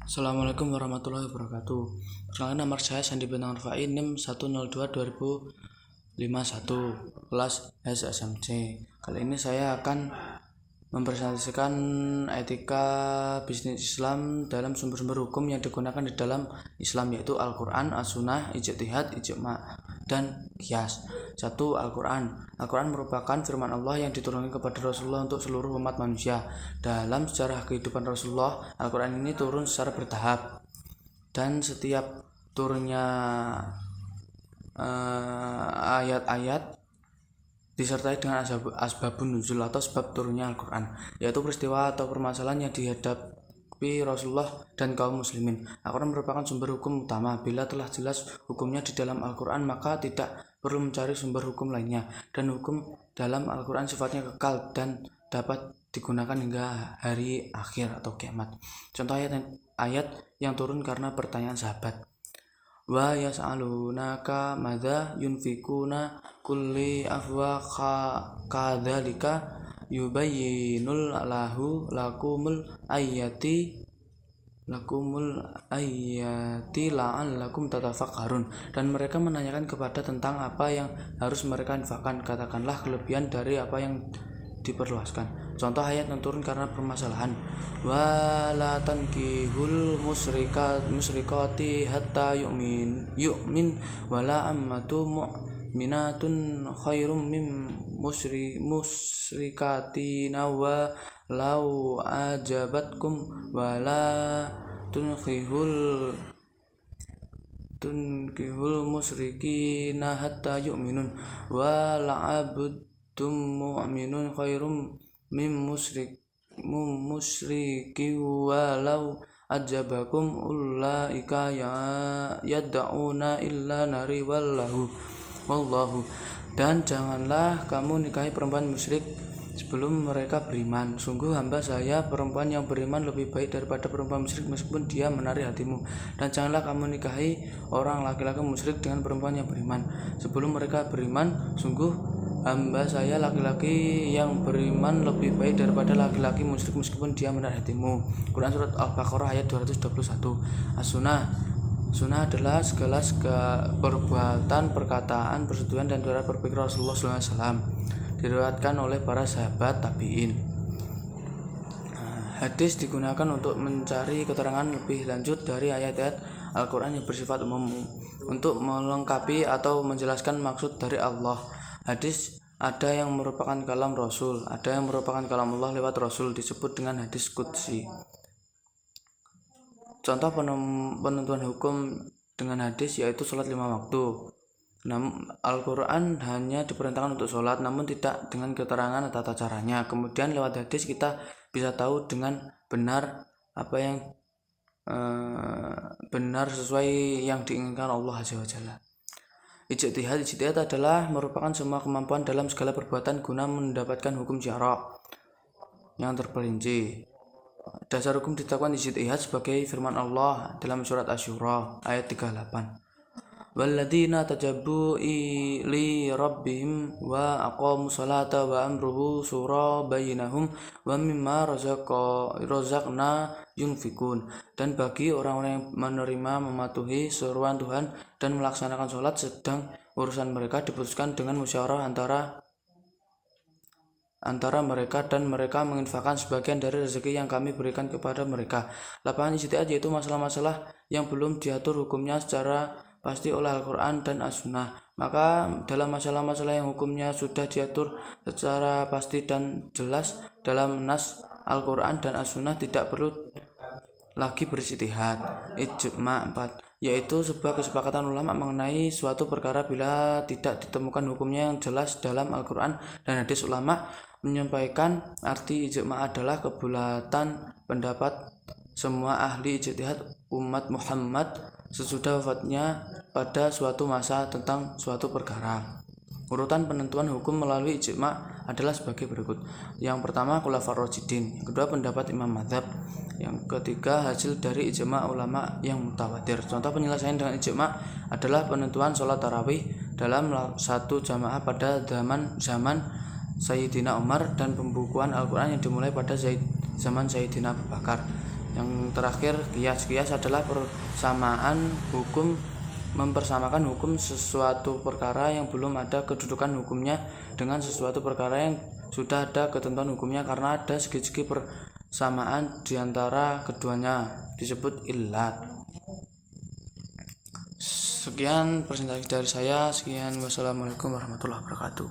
Assalamualaikum warahmatullahi wabarakatuh. Perkenalkan, nama saya Sandi Bintang Rufai, NIM 102 2051, kelas SSMC. Kali ini saya akan mempresentasikan etika bisnis Islam dalam sumber-sumber hukum yang digunakan di dalam Islam, yaitu Al-Quran, As-Sunnah, Ijtihad, Ijma' dan Qiyas. 1. Al-Quran. Al-Quran merupakan firman Allah yang diturunkan kepada Rasulullah untuk seluruh umat manusia. Dalam sejarah kehidupan Rasulullah, Al-Quran ini turun secara bertahap, dan setiap turunnya ayat-ayat disertai dengan asbabun nuzul atau sebab turunnya Al-Quran, yaitu peristiwa atau permasalahan yang dihadapi Rasulullah dan kaum muslimin. Al-Quran merupakan sumber hukum utama. Bila telah jelas hukumnya di dalam Al-Quran, maka tidak perlu mencari sumber hukum lainnya, dan hukum dalam Al-Quran sifatnya kekal dan dapat digunakan hingga hari akhir atau kiamat. Contoh ayat yang turun karena pertanyaan sahabat. Wa yas'alunaka madza yunfikuna kulli afwa kadzalika yubayyinul lahu lakumul ayati la'allakum tatafakkarun. Dan mereka menanyakan kepada tentang apa yang harus mereka infakkan, katakanlah kelebihan dari apa yang diperluaskan. Contoh ayat yang turun karena permasalahan. Wa la tankihul musyrikati hatta yu'min wa la ammatu mu'minatun khairum min musyrikatin wa law ajabatkum wa la tunkihul musyrikina hatta yu'minun wa la'abud mu'minun khairum min musyriki walau ajabakum ulaika yad'una illa nari wallahu. Dan janganlah kamu nikahi perempuan musyrik sebelum mereka beriman. Sungguh hamba saya perempuan yang beriman lebih baik daripada perempuan musyrik meskipun dia menarik hatimu. Dan janganlah kamu nikahi orang laki-laki musyrik dengan perempuan yang beriman sebelum mereka beriman. Sungguh hamba saya laki-laki yang beriman lebih baik daripada laki-laki musyrik meskipun dia menarik hatimu. Quran surat Al-Baqarah ayat 221. As-Sunnah. Sunnah adalah segala perbuatan, perkataan, persetujuan dan cara berpikir Rasulullah SAW, diriwayatkan oleh para sahabat tabi'in. Hadis digunakan untuk mencari keterangan lebih lanjut dari ayat-ayat Al-Quran yang bersifat umum untuk melengkapi atau menjelaskan maksud dari Allah. Hadis ada yang merupakan kalam Rasul, ada yang merupakan kalam Allah lewat Rasul, disebut dengan hadis qudsi. Contoh penentuan hukum dengan hadis yaitu sholat 5 waktu. Al-Quran hanya diperintahkan untuk sholat, namun tidak dengan keterangan tata caranya. Kemudian lewat hadis kita bisa tahu dengan benar apa yang benar sesuai yang diinginkan Allah Azza wa Jalla. Ijtihad adalah merupakan semua kemampuan dalam segala perbuatan guna mendapatkan hukum syara' yang terperinci. Dasar hukum ditetapkan ijtihad sebagai firman Allah dalam surat Asy-Syura ayat 38. Walladzina tajabu li rabbihim wa aqamus salata wa amruhu syura bainahum wa mimma razaqna yunfikun. Dan bagi orang-orang yang menerima mematuhi seruan Tuhan dan melaksanakan sholat, sedang urusan mereka diputuskan dengan musyawarah antara mereka, dan mereka menginfakkan sebagian dari rezeki yang kami berikan kepada mereka. Lapangan ijtihad yaitu masalah-masalah yang belum diatur hukumnya secara pasti oleh Al-Quran dan As-Sunnah. Maka dalam masalah-masalah yang hukumnya sudah diatur secara pasti dan jelas dalam nas Al-Quran dan As-Sunnah, tidak perlu lagi berijtihad. Ijma' 4, yaitu sebuah kesepakatan ulama mengenai suatu perkara bila tidak ditemukan hukumnya yang jelas dalam Al-Quran dan hadis. Ulama menyampaikan arti ijma' adalah kebulatan pendapat semua ahli ijtihad umat Muhammad sesudah wafatnya pada suatu masa tentang suatu perkara. Urutan penentuan hukum melalui ijma' adalah sebagai berikut. Yang pertama khulafa'ur rasyidin, yang kedua pendapat imam mazhab, yang ketiga hasil dari ijma' ulama yang mutawatir. Contoh penyelesaian dengan ijma' adalah penentuan sholat tarawih dalam satu jamaah pada zaman Sayyidina Umar dan pembukuan Al-Quran yang dimulai pada zaman Sayyidina Abu Bakar. Yang terakhir kias adalah mempersamakan hukum sesuatu perkara yang belum ada kedudukan hukumnya dengan sesuatu perkara yang sudah ada ketentuan hukumnya karena ada segi-segi persamaan diantara keduanya, disebut illat. Sekian presentasi dari saya. Wassalamualaikum warahmatullahi wabarakatuh.